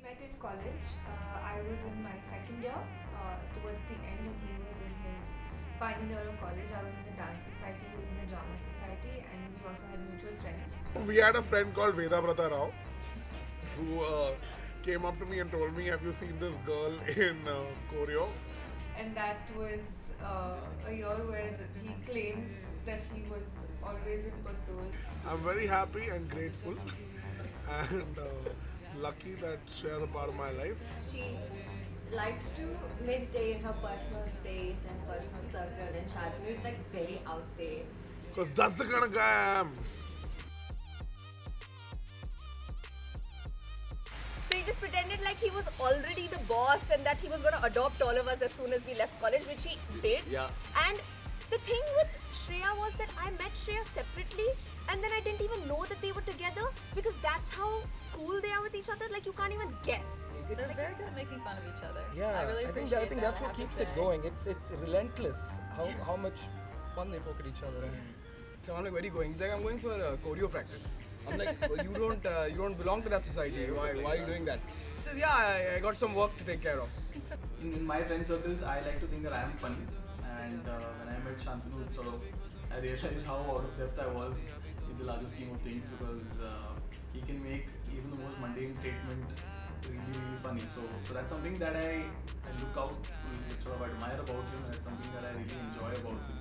met in college. I was in my second year, towards the end, and he was in his final year of college. I was in the dance society, he was in the drama society, and we also had mutual friends. We had a friend called Vedabrata Rao who came up to me and told me, "Have you seen this girl in choreo?" And that was a year where he claims that he was always in pursuit. I'm very happy and grateful and lucky that Shreya is a part of my life. She likes to midday in her personal space and personal circle, and Shantanu is like very out there. Because that's the kind of guy I am. So he just pretended like he was already the boss and that he was going to adopt all of us as soon as we left college, which he did. Yeah. And the thing with Shreya was that I met Shreya separately and then I didn't even know that they were together because that's how cool they are with each other. Like you can't even guess. They're very good at making fun of each other. Yeah, I really I think appreciate that's that, I what have to keeps it say. going. It's relentless how much fun they poke at each other. So I'm like very going. He's like, I'm going for choreo practice. I'm like, well, you don't belong to that society. Why are you doing that? He says, yeah, I got some work to take care of. In my friend circles, I like to think that I am funny, and when I met Shantanu, I realized how out of depth I was in the larger scheme of things because he can make even the most mundane statement really funny. So that's something that I look out to, sort of admire about him, and it's something that I really enjoy about him.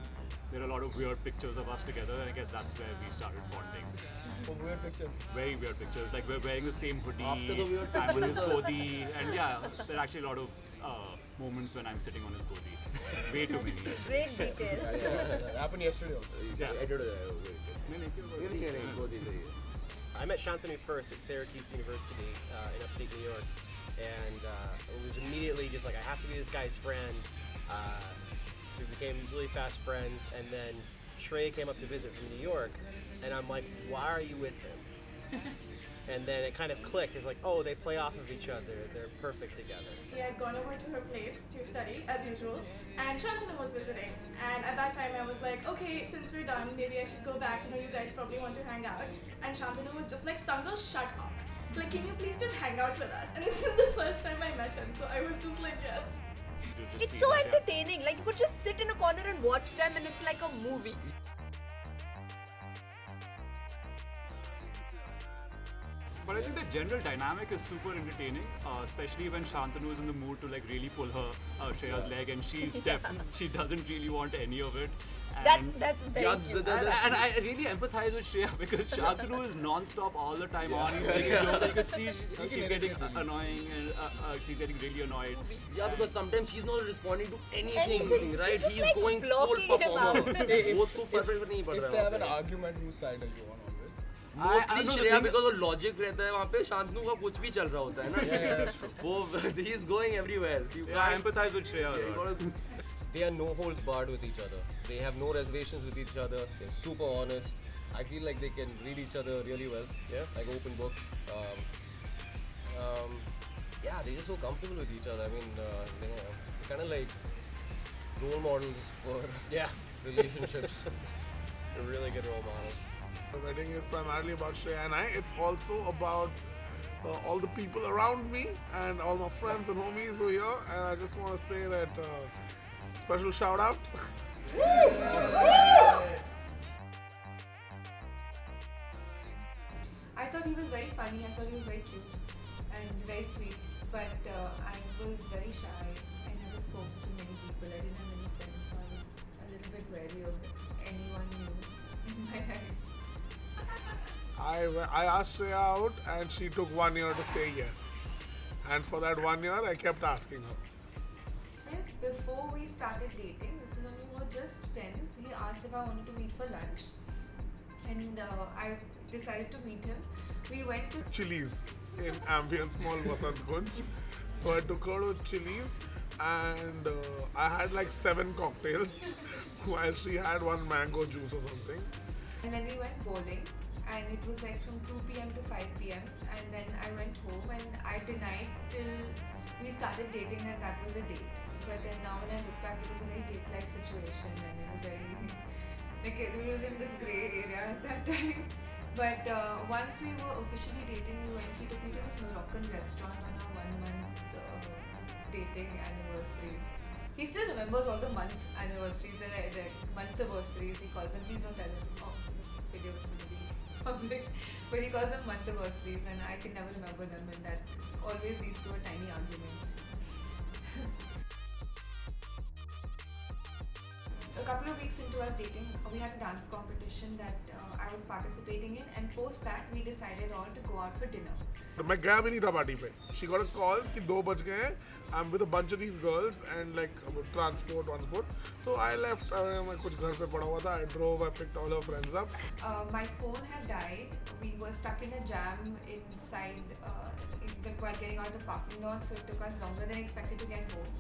There are a lot of weird pictures of us together, and I guess that's where we started bonding. Weird pictures. Very weird pictures, like we're wearing the same hoodie, After the weird I'm on his godi, and yeah, there are actually a lot of moments when I'm sitting on his godi. Way too many. Actually. Great detail. That happened yesterday also. Yeah. I met Shantanu first at Syracuse University in upstate New York, and it was immediately just like, I have to be this guy's friend. So we became really fast friends, and then Shreya came up to visit from New York, and I'm like, why are you with him? And then it kind of clicked. It's like, oh, they play off of each other. They're perfect together. We had gone over to her place to study, as usual, and Shantanu was visiting. And at that time, I was like, okay, since we're done, maybe I should go back. You know, you guys probably want to hang out. And Shantanu was just like, Sangal, shut up. Like, can you please just hang out with us? And this is the first time I met him, so I was just like, yes. It's so entertaining. Like you could just sit in a corner and watch them and it's like a movie. But I think the general dynamic is super entertaining, especially when Shantanu is in the mood to like really pull her Shreya's leg, and she's she doesn't really want any of it. And That's very cute. and I really empathize with Shreya because Shantanu is non-stop all the time on. He's making jokes. You could see she's getting annoying and she's getting really annoyed. Yeah, because sometimes she's not responding to anything, Anything. right? She's just He's like going full blocking him performer. out. If they have an argument, whose side are you on always? Mostly know the Shreya thing- because वो logic रहता है वहाँ पे शांतनु का कुछ भी चल रहा होता है ना वो he is going everywhere. So you Yeah, I can't- empathize with Shreya a you lot. gotta- They are no holds barred with each other. They have no reservations with each other. They're super honest. I feel like they can read each other really well. Yeah, like open book. Yeah, they're just so comfortable with each other. I mean, kind of like role models for relationships. They're really good role models. The wedding is primarily about Shreya and I. It's also about all the people around me and all my friends and homies who are here. And I just want to say that special shout out. I thought he was very funny, I thought he was very cute and very sweet, but I was very shy. I never spoke to many people, I didn't have many friends, so I was a little bit wary of anyone new in my life. I asked Shreya out and she took 1 year to say yes. And for that 1 year, I kept asking her. Yes, before we started dating, this is when we were just friends, he asked if I wanted to meet for lunch. And I decided to meet him. We went to Chili's in Ambience Mall, Vasant Kunj. So I took her to Chili's and I had like 7 cocktails while she had 1 mango juice or something. And then we went bowling, and it was like from 2 p.m. to 5 p.m. And then I went home and I denied till we started dating that that was a date. But then now when I look back, it was a very date-like situation and it was very, like we were in this grey area at that time. But once we were officially dating, he took me to this Moroccan restaurant on our 1 month dating anniversary. He still remembers all the month anniversaries, the month anniversaries he calls them. Please don't tell him. Oh, this video is going to be public. But he calls them month anniversaries, and I can never remember them, and that always leads to a tiny argument. A couple of weeks into us dating, we had a dance competition that I was participating in, and post that we decided all to go out for dinner. मैं गया भी नहीं था party पे. She got a call कि 2 बज गए हैं. I'm with a bunch of these girls and like transport. So I left. मैं कुछ घर पे पड़ा हुआ था. I drove. I picked all her friends up. My phone had died. We were stuck in a jam inside while getting out of the parking lot, so it took us longer than expected to get home.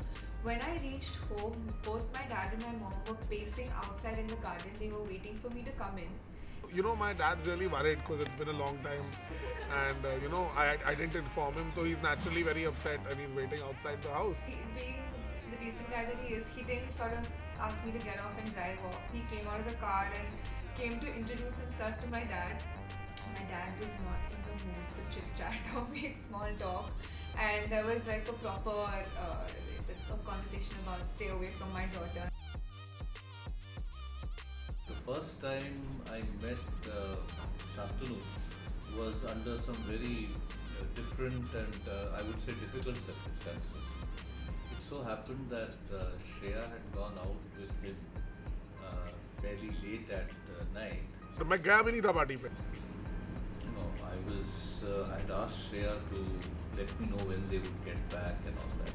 When I reached home, both my dad and my mom were pacing outside in the garden. They were waiting for me to come in. You know, my dad's really worried because it's been a long time, and you know, I didn't inform him, so he's naturally very upset and he's waiting outside the house. Being the decent guy that he is, he didn't sort of ask me to get off and drive off. He came out of the car and came to introduce himself to my dad. My dad was not in the mood to chit chat or make small talk, and there was like a proper a conversation about stay away from my daughter. The first time I met Shantanu was under some very different and I would say difficult circumstances. It so happened that Shreya had gone out with him fairly late at night. मैं गया भी नहीं था party पे. No, I had asked Shreya to let me know when they would get back and all that.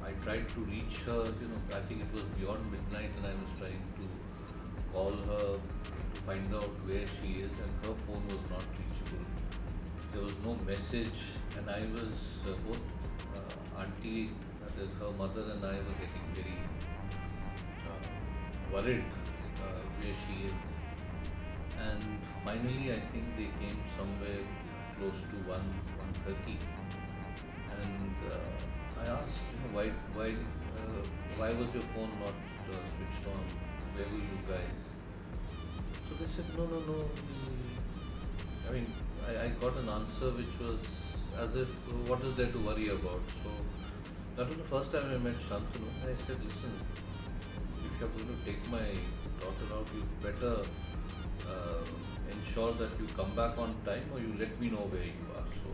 I tried to reach her, you know, I think it was beyond midnight and I was trying to call her to find out where she is, and her phone was not reachable. There was no message, and I was, both auntie, that is her mother, and I were getting very worried where she is. And finally I think they came somewhere close to 1:30, and I asked, you know, why was your phone not switched on? Where were you guys? So they said, no. I mean, I got an answer which was as if, what is there to worry about? So that was the first time I met Shantanu. I said, listen, if you're going to take my daughter out, you better ensure that you come back on time or you let me know where you are. So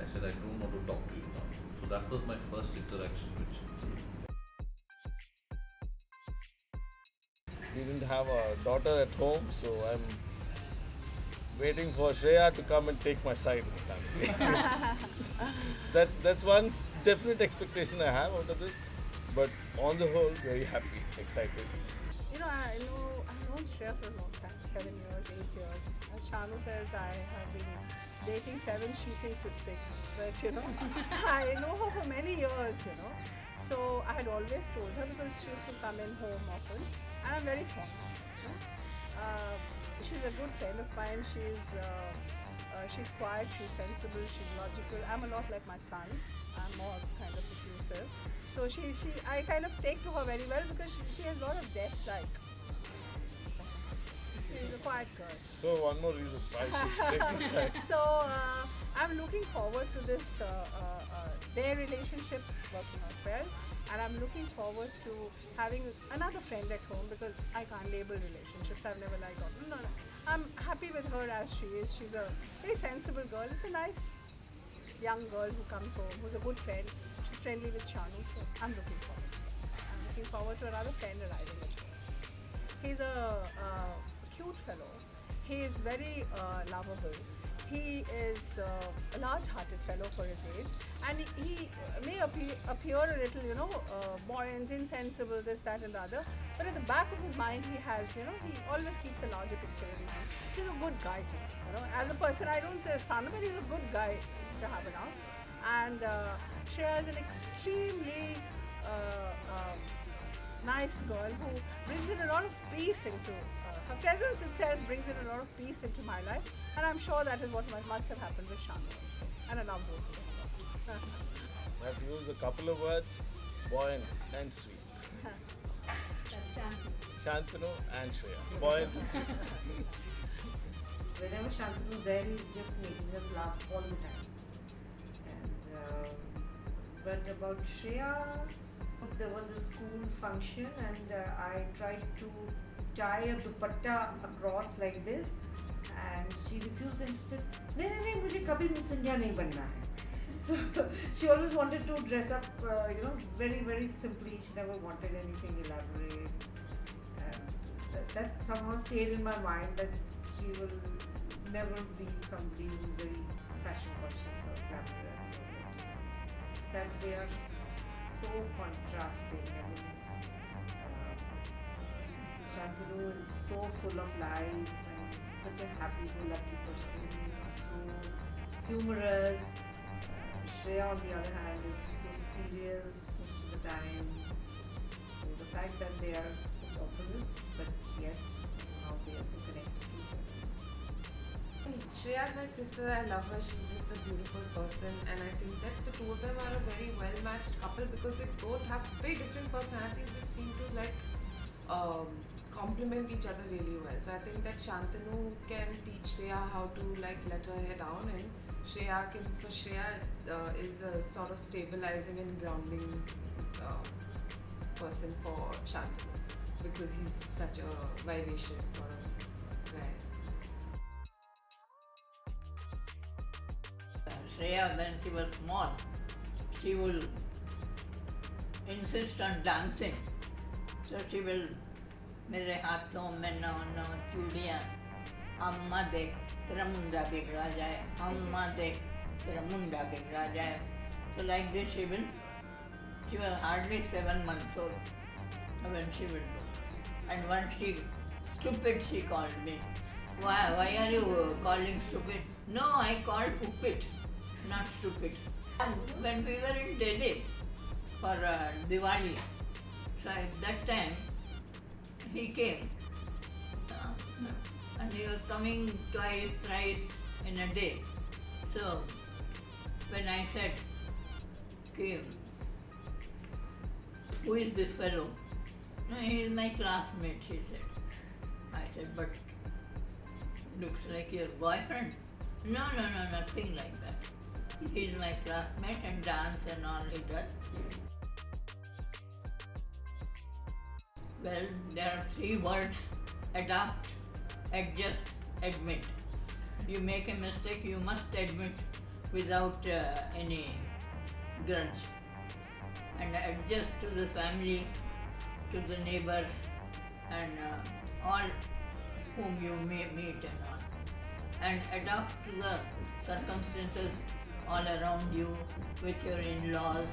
I said, I don't want to talk to you now. So that was my first interaction with Shantanu. We didn't have a daughter at home, so I'm waiting for Shreya to come and take my side in the family. That's one definite expectation I have out of this. But on the whole, very happy, excited. You know, I've known Shreya for a long time, 7 years, 8 years. As Shanu says, I have been dating 7, she thinks it's 6. But you know, I know her for many years, you know. So I had always told her, because she used to come in home often, and I'm very fond of her. You know? She's a good friend of mine. She's quiet, she's sensible, she's logical. I'm a lot like my son. I'm more kind of effusive. So I kind of take to her very well because she has a lot of depth, like. She's a quiet girl. So one more reason why she's taking side. So I'm looking forward to this, their relationship working out well, and I'm looking forward to having another friend at home, because I can't label relationships. I've never liked all. No. I'm happy with her as she is. She's a very sensible girl. It's a nice young girl who comes home, who's a good friend. She's friendly with Shanu, so I'm looking forward to it. I'm looking forward to another friend arriving at home. He's a cute fellow. He is very lovable. He is a large-hearted fellow for his age, and he may appear a little, you know, buoyant, insensible, this, that, and the other. But at the back of his mind, he has, you know, he always keeps the larger picture in mind. He's a good guy too. You know, as a person, I don't say son, but he's a good guy to have around. And Shreya is an extremely nice girl who brings in a lot of peace into her presence itself brings in a lot of peace into my life, and I'm sure that is what must have happened with Shanu also. And I love both of them. I have to use a couple of words: buoyant and sweet. That's Shantanu. Shantanu and Shreya, buoyant and sweet. whenever Shantanu is there, he's just making us laugh all the time. And but about Shreya, there was a school function and I tried to tie a dupatta across like this, and she refused and she said, "नहीं नहीं नहीं, मुझे कभी Miss India नहीं बनना है." So she always wanted to dress up, very very simply. She never wanted anything elaborate, and that somehow stayed in my mind that she will never be somebody who's very fashion conscious or glamorous. That they are so contrasting. I mean, Shantanu is so full of life and such a happy-go-lucky person, so humorous. Shreya, on the other hand, is so serious most of the time. So the fact that they are such opposites, but yet somehow they are so connected to each other. Shreya is my sister. I love her. She's just a beautiful person, and I think that the two of them are a very well-matched couple because they both have very different personalities, which seem to complement each other really well. So I think that Shantanu can teach Shreya how to let her hair down, and Shreya is a sort of stabilizing and grounding person for Shantanu because he's such a vivacious sort of guy. Shreya, when she was small, she will insist on dancing. So she will, मेरे हाथों में नौ नौ चूड़ियाँ, अम्मा देख तेरा मुंडा बिगड़ा जाए, अम्मा देख तेरा मुंडा बिगड़ा जाए. So like this she was hardly 7 months old when she will do. And once stupid she called me. Why are you calling stupid? No, I called Uppit, not stupid. And when we were in Delhi for Diwali, so at that time he came and he was coming twice, thrice in a day. So when I said, who is this fellow? No, he is my classmate, she said. I said, but looks like your boyfriend. No, nothing like that. He is my classmate and dance and all he does. Well, there are 3 words: adapt, adjust, admit. You make a mistake, you must admit without any grudge. And adjust to the family, to the neighbors, and all whom you may meet and all. And adapt to the circumstances all around you with your in-laws.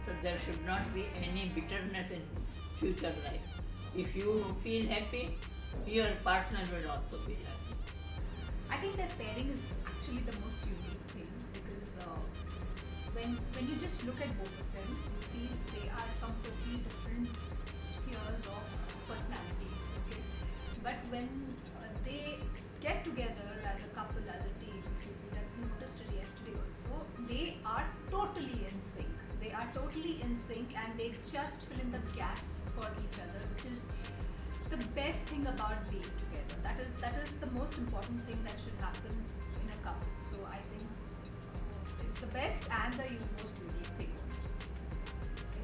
So there should not be any bitterness in future life. If you feel happy, your partner will also feel happy. I think that pairing is actually the most unique thing because when you just look at both of them, you feel they are from totally different spheres of personalities. Okay, but when they get together as a couple, as a team, if you would have noticed it yesterday also, they are totally in sync. They are totally in sync and they just fill in the gaps for each other, which is the best thing about being together. That is the most important thing that should happen in a couple. So I think it's the best and the most unique thing also.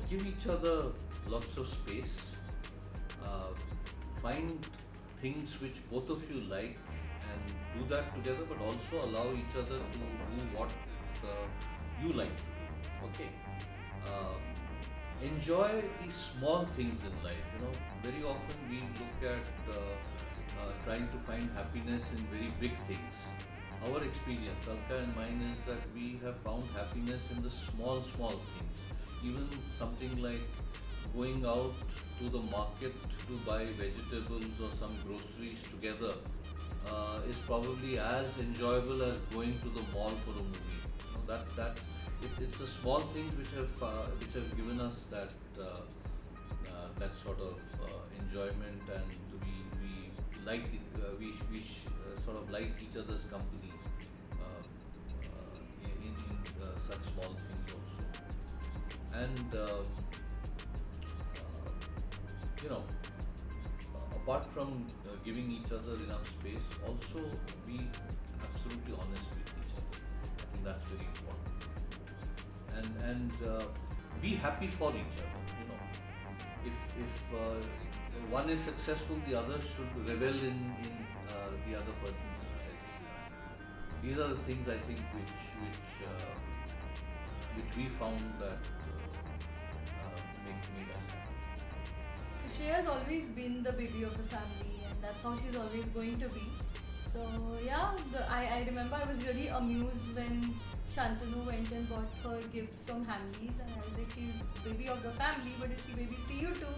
Give each other lots of space. Find things which both of you like and do that together, but also allow each other to do what you like to do. Okay. Enjoy these small things in life. Very often we look at trying to find happiness in very big things. Our experience, Alka and mine, is that we have found happiness in the small things. Even something like going out to the market to buy vegetables or some groceries together is probably as enjoyable as going to the mall for a movie. It's the small things which have given us that sort of enjoyment, and we like sort of like each other's company in such small things also. And a apart from giving each other enough space, also be absolutely honest with each other. I think that's very important. And be happy for each other. You know, if one is successful, the other should revel in the other person's success. These are the things I think which we found that made us happy. Shreya's always been the baby of the family, and that's how she's always going to be. So yeah, I remember I was really amused when Shantanu went and bought her gifts from Hamleys, and I was like, she's baby of the family, but is she baby to you too?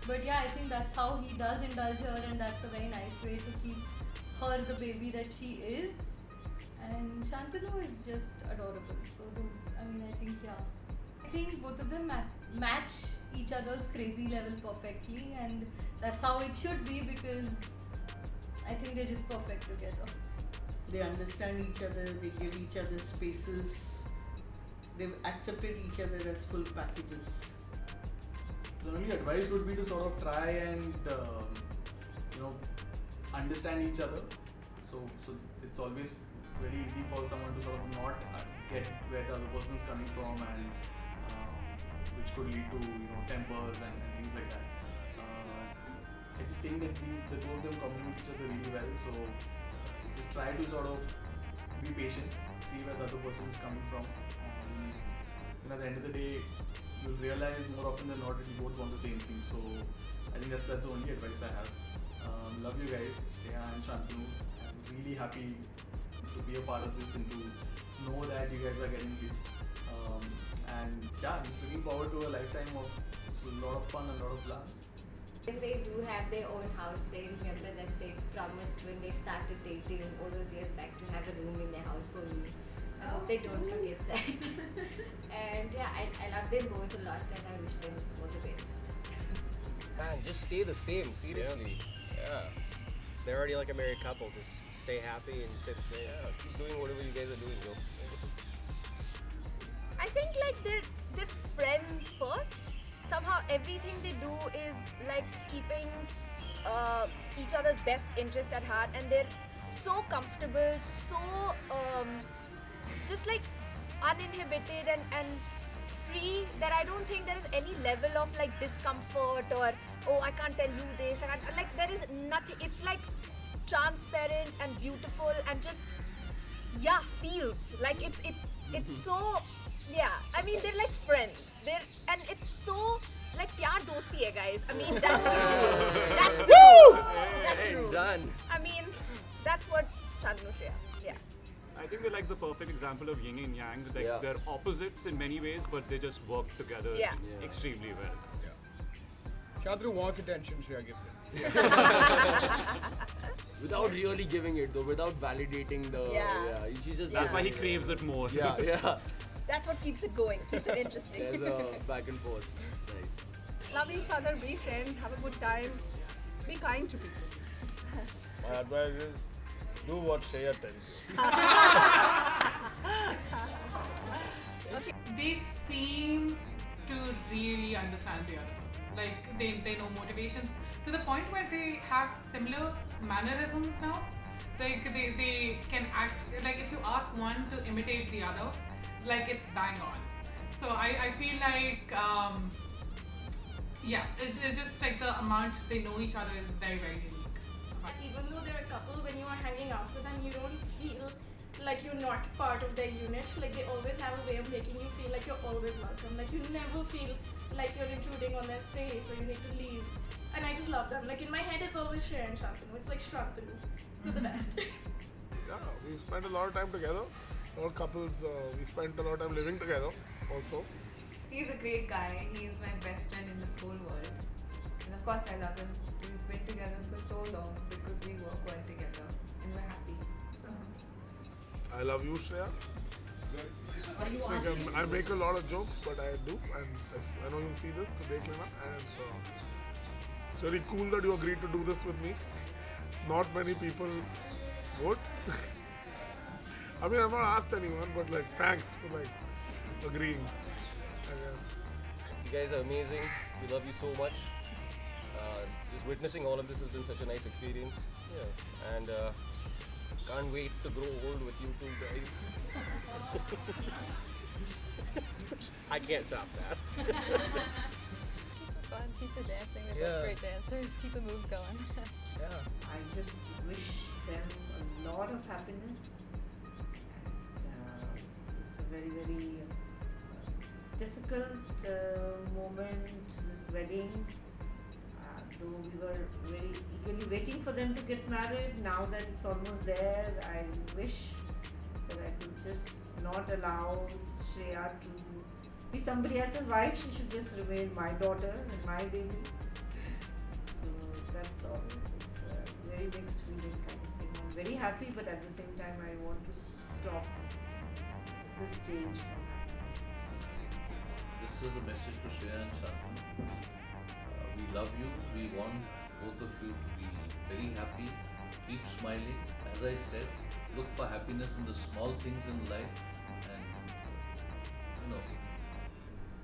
But yeah, I think that's how he does indulge her, and that's a very nice way to keep her the baby that she is. And Shantanu is just adorable. So I think both of them match each other's crazy level perfectly, and that's how it should be, because I think they're just perfect together. They understand each other, they give each other spaces, they've accepted each other as full packages. The only advice would be to sort of try and understand each other. So it's always very easy for someone to sort of not get where the other person is coming from, and which could lead to tempers and things like that. I just think that the two of them complement each other really well. So just try to sort of be patient, see where the other person is coming from. At the end of the day, you'll realize more often than not that you both want the same thing. So I think that's the only advice I have. Love you guys, Shreya and Shantanu. I'm really happy to be a part of this and to know that you guys are getting hitched. And yeah, I'm just looking forward to a lifetime of a lot of fun and a lot of blast. When they do have their own house, they remember that they promised when they started dating all those years back to have a room in their house for me. So I hope they don't forget that. And yeah, I love them both a lot, and I wish them all the best. Man, just stay the same, seriously. Yeah. They're already like a married couple. Just stay happy and stay the same. Yeah, keep doing whatever you guys are doing, yo. I think like they're friends first. Somehow everything they do is like keeping each other's best interest at heart, and they're so comfortable, so just like uninhibited and free, that I don't think there is any level of like discomfort or oh, I can't tell you this, like there is nothing. It's like transparent and beautiful and just feels like it's so I mean, they're like friends. And it's so like pyar dosti hai, guys. I mean, that's true. That's true. That's true. Done. I mean, that's what Shantanu Shreya. Yeah. I think they're like the perfect example of yin and yang. Like they're opposites in many ways, but they just work together extremely well. Shantanu wants attention, Shreya gives it. Without really giving it though, without validating the she's just that's why he craves it more. Yeah. That's what keeps it going, keeps it interesting. There's a back and forth. Nice. Love each other, be friends, have a good time, be kind to people. My advice is do what Shreya tells you. They seem to really understand the other person. Like they know motivations to the point where they have similar mannerisms now. Like they can act, like if you ask one to imitate the other, like it's bang on. So I feel like it's just like the amount they know each other is very, very unique. Even though they're a couple, when you are hanging out with them, you don't feel like you're not part of their unit. Like they always have a way of making you feel like you're always welcome. Like you never feel like you're intruding on their space or you need to leave. And I just love them. Like in my head, it's always Shreya and Shantanu. It's like Shantanu. You're the best. Yeah, we spent a lot of time together. All couples, we spent a lot of time living together also. He's a great guy. He's my best friend in this whole world. And of course I love him. We've been together for so long because we work well together and we're happy. So. I love you, Shreya. I make a lot of jokes, but I do, and I know you'll see this today, and it's really cool that you agreed to do this with me. Not many people would. I mean, I've not asked anyone, but like, thanks for like agreeing. You guys are amazing. We love you so much. Just witnessing all of this has been such a nice experience. Yeah. And can't wait to grow old with you two guys. I can't stop that. Keep it fun, keep the dancing. They're both Yeah. great dancers. Keep the moves going. Yeah. I just wish them a lot of happiness. And it's a very, very difficult moment, this wedding. Though we were very eagerly waiting for them to get married, now that it's almost there, I wish that I could just not allow Shreya to be somebody else's wife. She should just remain my daughter and my baby. So that's all. It's a very mixed feeling kind of thing. I'm very happy, but at the same time, I want to stop this change from happening. This is a message to Shreya and Shantanu. We love you. We want both of you to be very happy. Keep smiling. As I said, look for happiness in the small things in life, and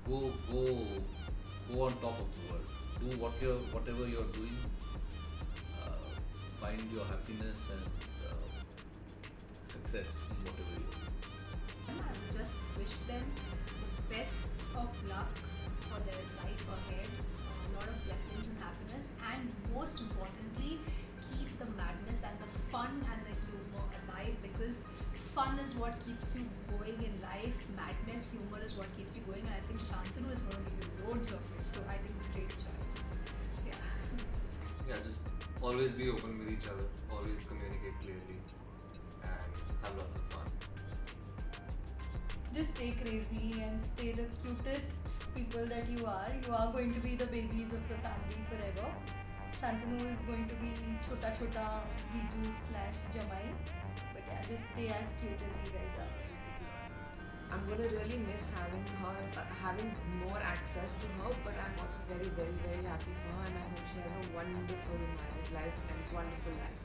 go on top of the world. Do whatever you're doing. Find your happiness and success in whatever you're doing. I just wish them the best of luck for their life ahead, a lot of blessings and happiness, and most importantly, keep the madness and the fun and the humor alive, because fun is what keeps you going in life, madness, humor is what keeps you going, and I think Shantanu is going to give you loads of it, so I think great choice. Yeah. Yeah, just always be open with each other, always communicate clearly, and have lots of fun. Just stay crazy and stay the cutest people that you are. You are going to be the babies of the family forever. Shantanu is going to be Chota Chota Jiju / Jamai. But yeah, just stay as cute as you guys are. I'm gonna really miss having her, having more access to her, but I'm also very, very, very happy for her, and I hope she has a wonderful married life and wonderful life.